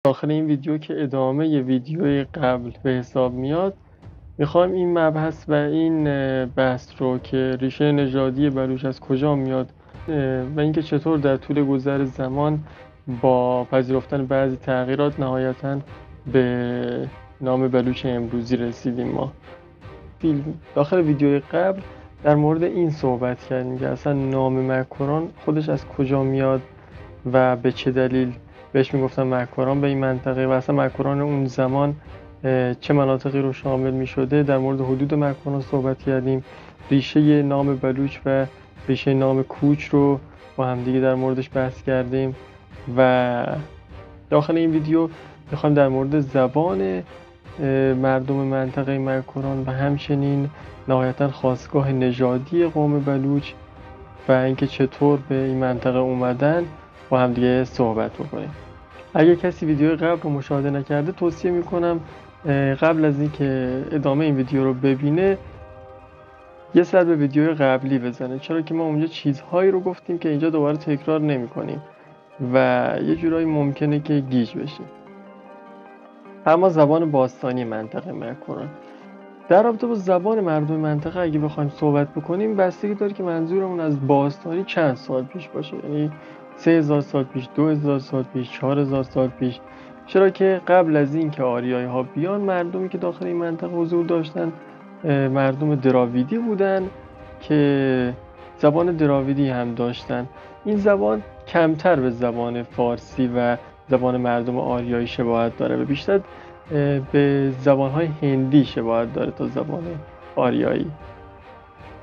داخل این ویدیو که ادامه ی ویدیوی قبل به حساب میاد، میخوام این مبحث و این بحث رو که ریشه نژادی بلوچ از کجا میاد و اینکه چطور در طول گذر زمان با پذیرفتن بعضی تغییرات نهایتاً به نام بلوچ امروزی رسیدیم. ما داخل ویدیوی قبل در مورد این صحبت کردیم که اصلا نام مکران خودش از کجا میاد و به چه دلیل بهش میگفتن مکران به این منطقه و اصلا مکران اون زمان چه مناطقی رو شامل میشده. در مورد حدود مکران صحبت کردیم، ریشه نام بلوچ و ریشه نام کوچ رو با همدیگه در موردش بحث کردیم و داخل این ویدیو میخوام در مورد زبان مردم منطقه مکران و همچنین نهایتا خاستگاه نژادی قوم بلوچ و اینکه چطور به این منطقه اومدن با هم دیگه صحبت بکنیم. اگه کسی ویدیو قبل رو مشاهده نکرده توصیه میکنم قبل از اینکه ادامه این ویدیو رو ببینه یه سر به ویدیو قبلی بزنه، چرا که ما اونجا چیزهایی رو گفتیم که اینجا دوباره تکرار نمی کنیم و یه جورایی ممکنه که گیج بشیم. اما زبان باستانی منطقه مکران، در رابطه با زبان مردم منطقه اگه بخوایم صحبت بکنیم بستگی داره که منظورمون از باستانی چند سال پیش باشه، یعنی 3000 سال پیش، 2000 سال پیش، 4000 سال پیش. چرا که قبل از این که آریایی ها بیان، مردمی که داخل این منطقه حضور داشتن مردم دراویدی بودن که زبان دراویدی هم داشتن. این زبان کمتر به زبان فارسی و زبان مردم آریایی شباهت داره و بیشتر به زبان‌های هندی شباهت داره تا زبان آریایی.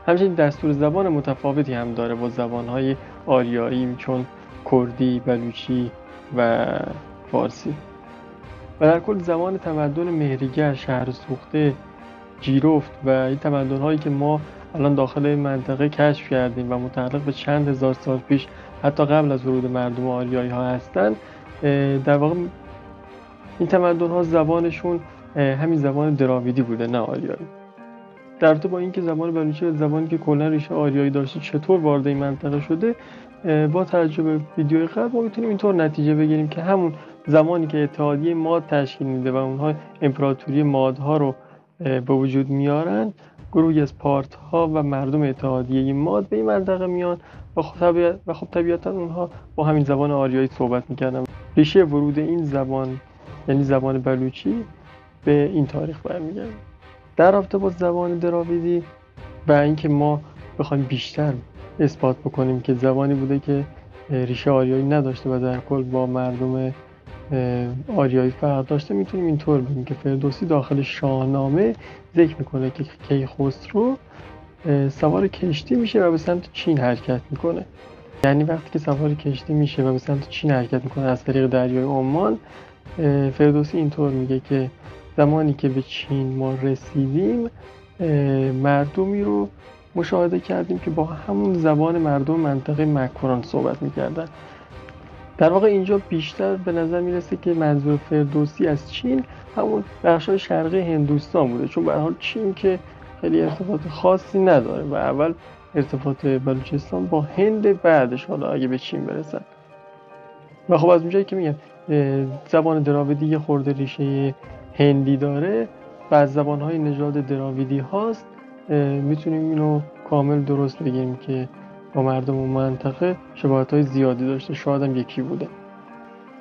همچنین دستور زبان متفاوتی هم داره با زبان‌های آریایی چون کردی، بلوچی و فارسی. و در کل زمان تمدن مهریگر، شهرسوخته، جیرفت و این تمدن‌هایی که ما الان داخل این منطقه کشف کردیم و متعلق به چند هزار سال پیش حتی قبل از ورود مردم آریایی ها هستن، در واقع این تمدن‌ها زبانشون همین زبان دراویدی بوده نه آریایی. در رابطه با اینکه زبان بلوچی زبانی که کلا ریشه آریایی داشته چطور وارد این منطقه شده، با توجه به ویدیوی قبل ما میتونیم اینطور نتیجه بگیریم که همون زمانی که اتحادیه ماد تشکیل میده و اونها امپراتوری مادها رو به وجود میارن، گروهی از پارت‌ها و مردم اتحادیه ماد به این منطقه میان و خب طبیعتا اونها با همین زبان آریایی صحبت میکردن. ریشه ورود این زبان یعنی زبان بلوچی به این تاریخ برمیگرده. در رابطه با زبان دراویدی و اینکه ما بخوایم بیشتر اثبات بکنیم که زبانی بوده که ریشه آریایی نداشته و در کل با مردم آریایی فرق داشته، میتونیم اینطور بگیم که فردوسی داخل شاهنامه ذکر میکنه که کیخسرو سوار کشتی میشه و به سمت چین حرکت میکنه. یعنی وقتی که سوار کشتی میشه و به سمت چین حرکت میکنه از طریق دریای عمان، فردوسی اینطور میگه که زمانی که به چین ما رسیدیم مردمی رو مشاهده کردیم که با همون زبان مردم منطقه مکران صحبت میکردن. در واقع اینجا بیشتر به نظر میرسه که منظور فردوسی از چین همون بخشای شرقی هندوستان بوده، چون به هر حال چین که خیلی ارتباط خاصی نداره و اول ارتباط بلوچستان با هند، بعدش حالا اگه به چین برسن. و خب از اونجایی که میگن زبان دراویدی یه خورده ریشه هندی داره و از زبانهای نژاد دراویدی هاست، میتونیم اینو کامل درست بگیم که با مردم اون منطقه شباهت‌های زیادی داشته، شاید هم یکی بوده.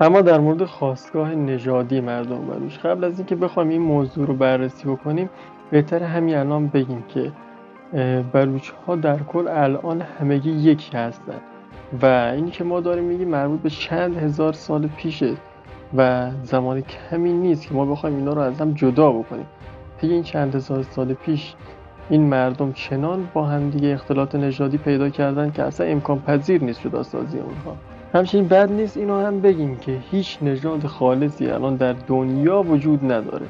اما در مورد خاستگاه نژادی مردم بلوچ، قبل از اینکه بخوایم این موضوع رو بررسی بکنیم بهتره همین الان بگیم که بلوچ ها در کل الان همگی یکی هستن و اینی که ما داریم میگیم مربوط به چند هزار سال پیشه و زمان کمی نیست که ما بخوایم اینا رو از هم جدا بکنیم. دیگه این چند هزار سال پیش این مردم چنان با هم دیگه اختلاط نژادی پیدا کردن که اصلا امکان پذیر نیست جداسازی اونها. همچنین بد نیست اینو هم بگیم که هیچ نژاد خالصی الان در دنیا وجود نداره.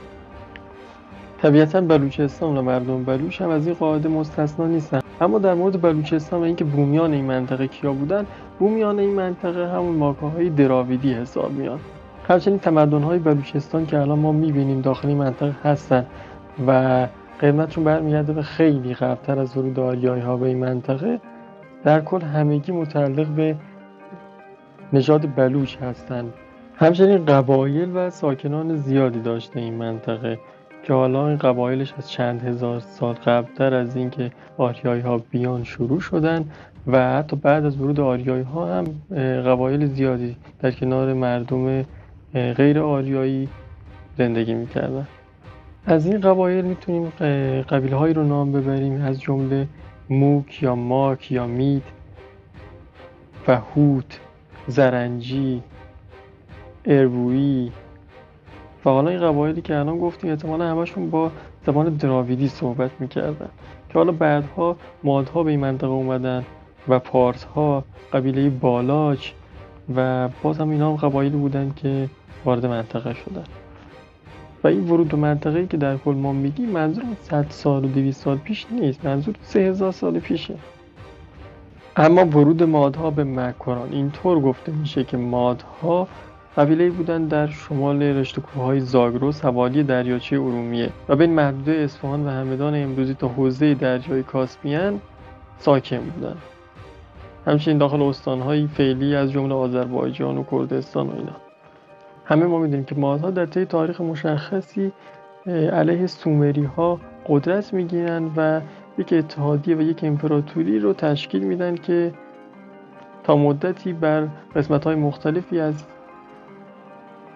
طبیعتا بلوچستان و مردم بلوچ هم از این قاعده مستثنا نیستن. اما در مورد بلوچستان و اینکه بومیان این منطقه کیا بودن، بومیان این منطقه همون ماکاهای دراویدی حساب میان. همچنین تمدن‌های بلوچستان که الان ما می‌بینیم داخل این منطقه هستن و قدمتشون برمیگرده به خیلی قبل‌تر از ورود آریایی‌ها به این منطقه، در کل همگی متعلق به نژاد بلوچ هستن. همچنین قبایل و ساکنان زیادی داشته این منطقه که حالا این قبایلش از چند هزار سال قبلتر از اینکه آریایی ها بیان شروع شدن و حتی بعد از ورود آریایی ها هم قبایل زیادی در کنار مردم غیر آریایی زندگی میکردن. از این قبایل میتونیم قبیله هایی رو نام ببریم از جمله موک یا ماک یا مید و هوت، زرنجی، ارویی و حالا این قبایلی که الان گفتیم احتمالا همشون با زبان دراویدی صحبت میکردن که حالا بعدها مادها به این منطقه اومدن و پارسها، قبیله بالاچ و باز هم اینا هم قبایلی بودن که وارد منطقه شدن. و این ورود به منطقه‌ای که در کل ما میگیم منظور 100 سال و 200 سال پیش نیست، منظور 3000 سال پیشه. اما ورود مادها به مکران اینطور گفته میشه که مادها قبیله‌ای بودن در شمال رشته کوههای زاگرس حوالی دریاچه ارومیه و بین محدوده اصفهان و همدان امروزی تا حوزه دریای کاسپین ساکن بودن. همچنین داخل استان‌های فعلی از جمله آذربایجان و کردستان و اینا. همه ما میدونیم که مادها در طی تاریخ مشخصی علیه سومری‌ها قدرت میگیرن و یک اتحادیه و یک امپراتوری رو تشکیل میدن که تا مدتی بر قسمت‌های مختلفی از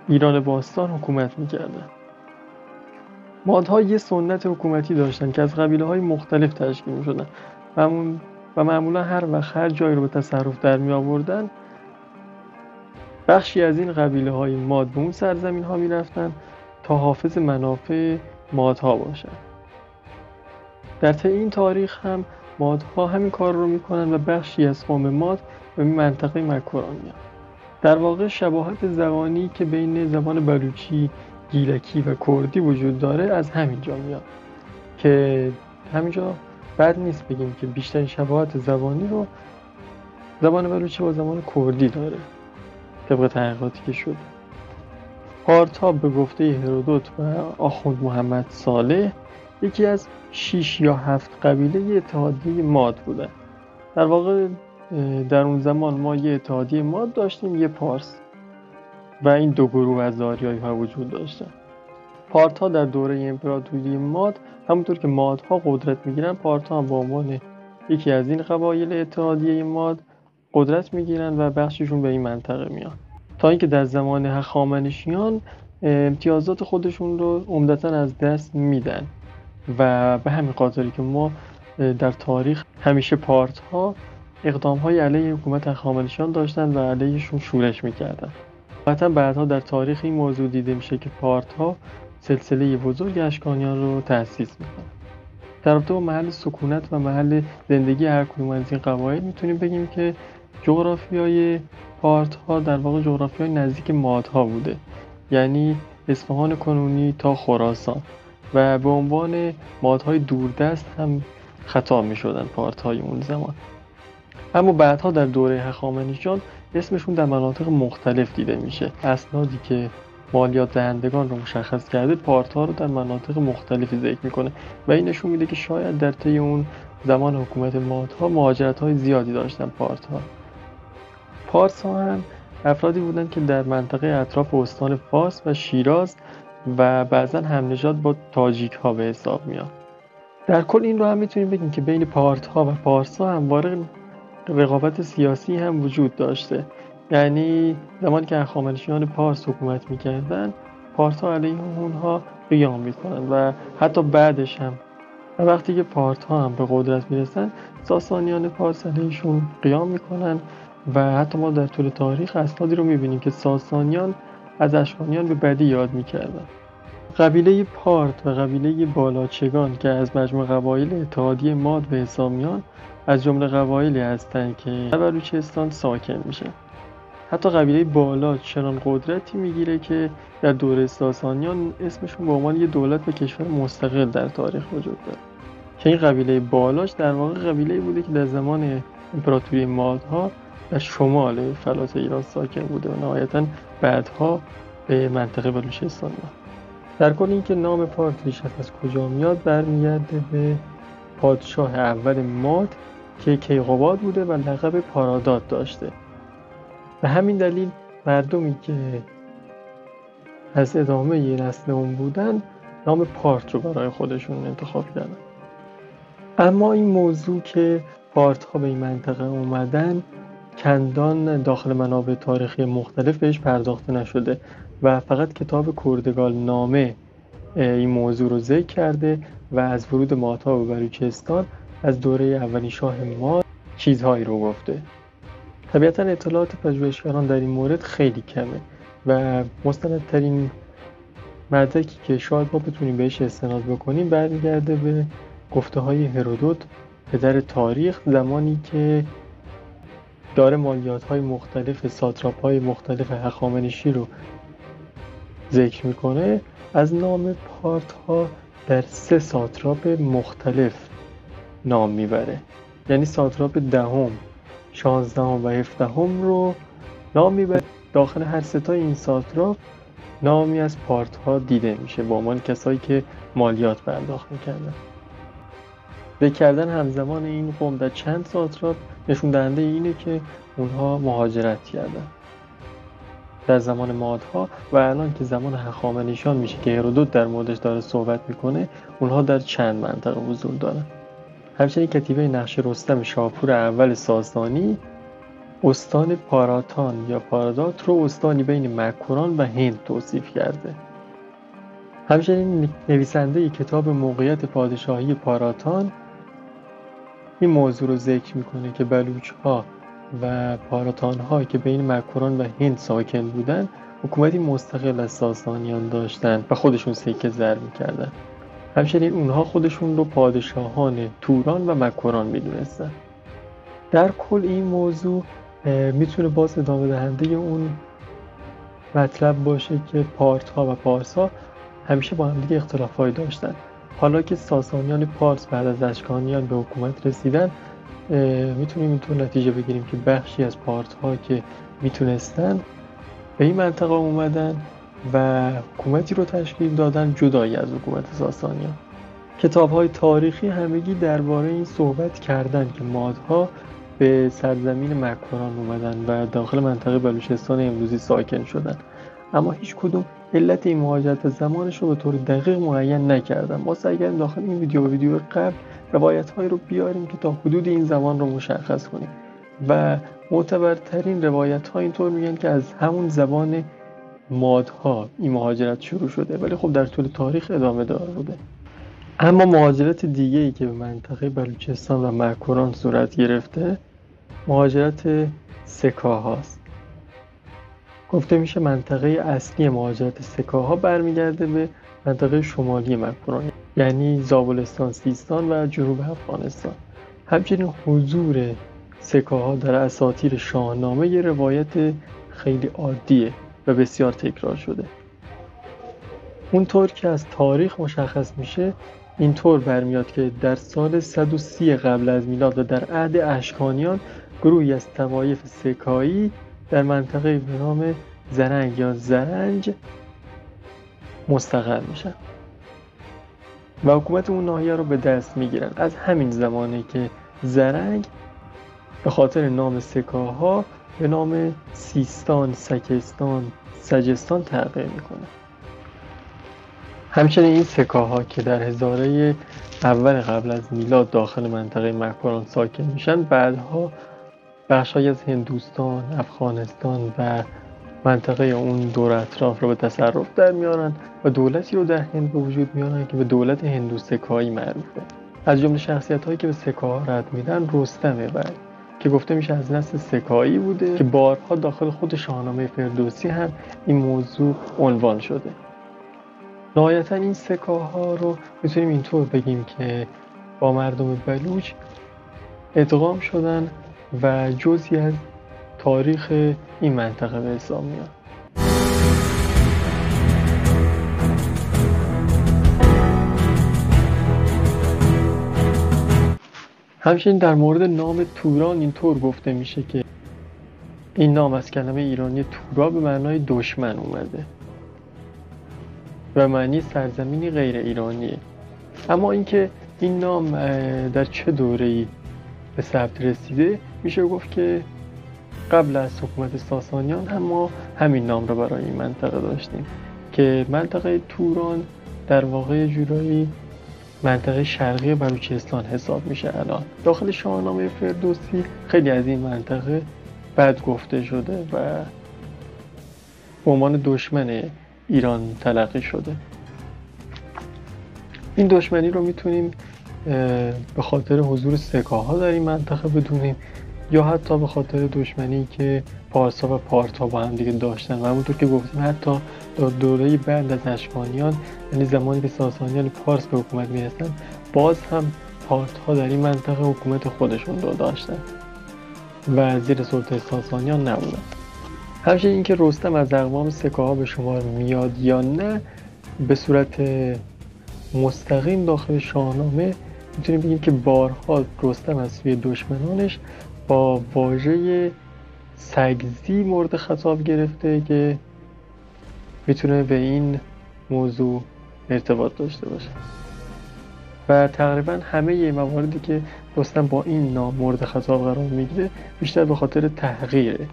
ایران باستان حکومت میکردن. مادها یه سنت حکومتی داشتن که از قبیله‌های مختلف تشکیل میشدن و معمولا هر وقت هر جایی رو به تصرف در می آوردن بخشی از این قبیله‌های ماد به اون سرزمین‌ها میرفتن تا حافظ منافع مادها باشن. در طی این تاریخ هم مادها همین کار رو میکنن و بخشی از قوم ماد به منطقه مکران میان. در واقع شباهت زبانی که بین زبان بلوچی، گیلکی و کردی وجود داره از همینجا میاد که همینجا بد نیست بگیم که بیشترین شباهت زبانی رو زبان بلوچی با زبان کردی داره طبق تحقیقاتی که شده. پارت‌ها به گفته هرودوت و آخوند محمد صالح یکی از 6 یا 7 قبیله اتحادیه ماد بودن. در واقع در اون زمان ما یه اتحادیه ماد داشتیم، یه پارس و این دو گروه از آریایی ها وجود داشتن. پارت‌ها در دوره امپراتوری ماد همونطور که مادها قدرت میگیرن، پارت‌ها هم به عنوان یکی از این قبایل اتحادیه ماد قدرت میگیرن و بخششون به این منطقه میان تا اینکه در زمان هخامنشیان امتیازات خودشون رو عمدتاً از دست میدن و به همین خاطری که ما در تاریخ همیشه پارت‌ها اقدام‌های علیه حکومت هخامنشیان داشتن و علیهشون شورش میکردن. قطعا بعدها در تاریخ این موضوع دیده میشه که پارت‌ها سلسله بزرگ اشکانیان رو تأسیس میکنن. در رابطه با محل سکونت و محل زندگی هر کدوم از این قبایل میتونیم بگیم که جغرافیای پارت‌ها در واقع جغرافیای نزدیک مادها بوده، یعنی اصفهان کنونی تا خراسان و به عنوان مادهای دوردست هم خطاب میشدن پارت‌های اون زمان. اما بعدها در دوره هخامنشیان اسمشون در مناطق مختلف دیده میشه. اسنادی که مالیات دهندگان رو مشخص کرده پارت‌ها رو در مناطق مختلفی ذکر میکنه و این نشون میده که شاید در طی اون زمان حکومت مادها مهاجرت‌های زیادی داشتن پارت‌ها. پارس‌ها هم افرادی بودند که در منطقه اطراف استان فارس و شیراز و بعضا هم‌نژاد با تاجیک‌ها به حساب میاد. در کل این رو هم میتونیم بگیم که بین پارت‌ها و پارس‌ها همواره رقابت سیاسی هم وجود داشته، یعنی زمانی که هخامنشیان پارس حکومت میکردن پارس‌ها علیه اونها قیام میکنن و حتی بعدش هم و وقتی که پارت‌ها هم به قدرت میرسن ساسانیان پارس علیهشون قیام میکنن و حتی ما در طول تاریخ اسنادی رو میبینیم که ساسانیان از اشکانیان به بدی یاد میکردن. قبیله پارت و قبیله بالاچگان که از مجموع قبایل اتحادیه ماد به حساب میان از جمله قبایلی هستند که در بلوچستان ساکن میشن. حتی قبیله بالاچ چنان قدرتی میگیره که در دوره ساسانیان اسمشون به عنوان یه دولت و کشور مستقل در تاریخ وجود داره که این قبیله بالاچ در واقع قبیله‌ای بوده که در زمان امپراتوری مادها در شمال فلات ایران ساکن بوده و نهایتاً بعدها به منطقه بلوچستان میاد. در کل اینکه نام پارت ریشش از کجا میاد برمیگرده به پادشاه اول ماد که کیقوباد بوده و لقب پارادات داشته. به همین دلیل مردمی که از ادامه یه نسل اون بودن نام پارت رو برای خودشون انتخاب کردن. اما این موضوع که پارت ها به این منطقه اومدن چندان داخل منابع تاریخی مختلف بهش پرداخته نشده و فقط کتاب کردگال نامه این موضوع رو ذکر کرده و از ورود مادها به بلوچستان از دوره اولین شاه ماد چیزهایی رو گفته. طبیعتا اطلاعات پژوهشگران در این مورد خیلی کمه و مستندترین مدرکی که شاید ما بتونیم بهش استناد بکنیم برمیگرده به گفته های هرودوت پدر تاریخ، زمانی که داره مالیات های مختلف ساتراپ های مختلف هخامنشی رو ذکر میکنه. از نام پارت ها در 3 ساتراپ مختلف نام میبره، یعنی ساتراپ 10م، 16م و 17م رو نام میبره. داخل هر 3 این ساتراپ نامی از پارت ها دیده میشه با عنوان کسایی که مالیات پرداخت میکردن. ذکر کردن همزمان این قوم در چند ساتراپ نشون دهنده اینه که اونها مهاجرت کردن در زمان مادها و الان که زمان هخامنشیان میشه که هرودوت در موردش داره صحبت میکنه، اونها در چند منطقه حضور دارن. همچنین کتیبه نقش رستم شاپور اول ساسانی استان پاراتان یا پارادات رو استانی بین مکران و هند توصیف کرده. همچنین نویسنده کتاب موقعیت پادشاهی پاراتان این موضوع رو ذکر میکنه که بلوچ ها و پاراتان ها که بین مکران و هند ساکن بودن حکومتی مستقل از ساسانیان داشتن و خودشون سکه زر میکردن. همچنین اونها خودشون رو پادشاهان توران و مکران میدونستن. در کل این موضوع میتونه باز ادامه دهنده اون مطلب باشه که پارت ها و پارس ها همیشه با هم دیگه اختلافایی داشتن. حالا که ساسانیان پارس بعد از اشکانیان به حکومت رسیدن، میتونیم اینطور نتیجه بگیریم که بخشی از پارت ها که میتونستن به این منطقه اومدن و حکومتی رو تشکیل دادن جدایی از حکومت ساسانیان. کتاب های تاریخی همگی درباره این صحبت کردن که مادها به سرزمین مکران اومدن و داخل منطقه بلوچستان امروزی ساکن شدن، اما هیچ کدوم علت این مهاجرت زمانش رو به طور دقیق معین نکردن. ما سعی کردیم داخل این ویدیو و ویدیو قبل روایت‌هایی رو بیاریم که تا حدود این زمان رو مشخص کنیم و معتبرترین روایت‌ها اینطور میگن که از همون زبان مادها این مهاجرت شروع شده، ولی خب در طول تاریخ ادامه دار بوده. اما مهاجرت دیگه‌ای که به منطقه بلوچستان و مکران صورت گرفته مهاجرت سکاهاست. گفته میشه منطقه اصلی مهاجرت سکاها برمیگرده به منطقه شمالی مکران، یعنی زابلستان، سیستان و جنوب افغانستان. همچنین حضور سکاها در اساطیر شاهنامه یه روایت خیلی عادیه و بسیار تکرار شده. اونطور که از تاریخ مشخص میشه اینطور برمیاد که در سال 130 قبل از میلاد و در عهد اشکانیان گروهی از طوایف سکایی در منطقه به نام زرنگ یا زرنج مستقر میشن و حکومت اون ناحیه رو به دست میگیرن. از همین زمانه که زرنگ به خاطر نام سکاها به نام سیستان، سکستان، سجستان تغییر میکنه. همچنین این سکاها که در هزاره اول قبل از میلاد داخل منطقه مکران ساکن میشن، بعدها بخشای از هندوستان، افغانستان و منطقه اون دور اطراف رو به تصرف در میارن و دولتی رو در هند به وجود میارن که به دولت هندو سکایی معروفه. از جمله شخصیت هایی که به سکاها رد میدن رستمه که گفته میشه از نسل سکایی بوده که بارها داخل خود شاهنامه فردوسی هم این موضوع عنوان شده. نهایتا این سکاها رو میتونیم اینطور بگیم که با مردم بلوچ ادغام شدن و جزئی از تاریخ این منطقه به حساب میاد. همچنین در مورد نام توران اینطور گفته میشه که این نام از کلمه ایرانی تورا به معنای دشمن اومده و معنی سرزمینی غیر ایرانیه. اما اینکه این نام در چه دوره‌ای به ثبت رسیده، میشه گفت که قبل از حکومت ساسانیان هم ما همین نام رو برای این منطقه داشتیم. که منطقه توران در واقع جورایی منطقه شرقی بلوچستان حساب میشه. الان داخل شاهنامه فردوسی خیلی از این منطقه بد گفته شده و به عنوان دشمن ایران تلقی شده. این دشمنی رو میتونیم به خاطر حضور سکاها در این منطقه بدونیم یا حتی به خاطر دشمنی که پارسا و پارتا با هم دیگه داشتن و همونطور که گفتیم حتی در دوره بعد از اشکانیان، یعنی زمانی که ساسانیان پارس به حکومت میرسن، باز هم پارتها در این منطقه حکومت خودشون رو داشتن و زیر سلطه ساسانیان نبودن. همچنین اینکه رستم از اقوام سکاها به شمار میاد یا نه، به صورت مستقیم داخل شاهنامه میتونیم بگیم که بارها رستم از سوی دشمنانش با واژه سگزی مورد خطاب گرفته که میتونه به این موضوع ارتباط داشته باشه و تقریبا همه مواردی که رستم با این نام مورد خطاب قرار میگیره بیشتر به خاطر تحقیره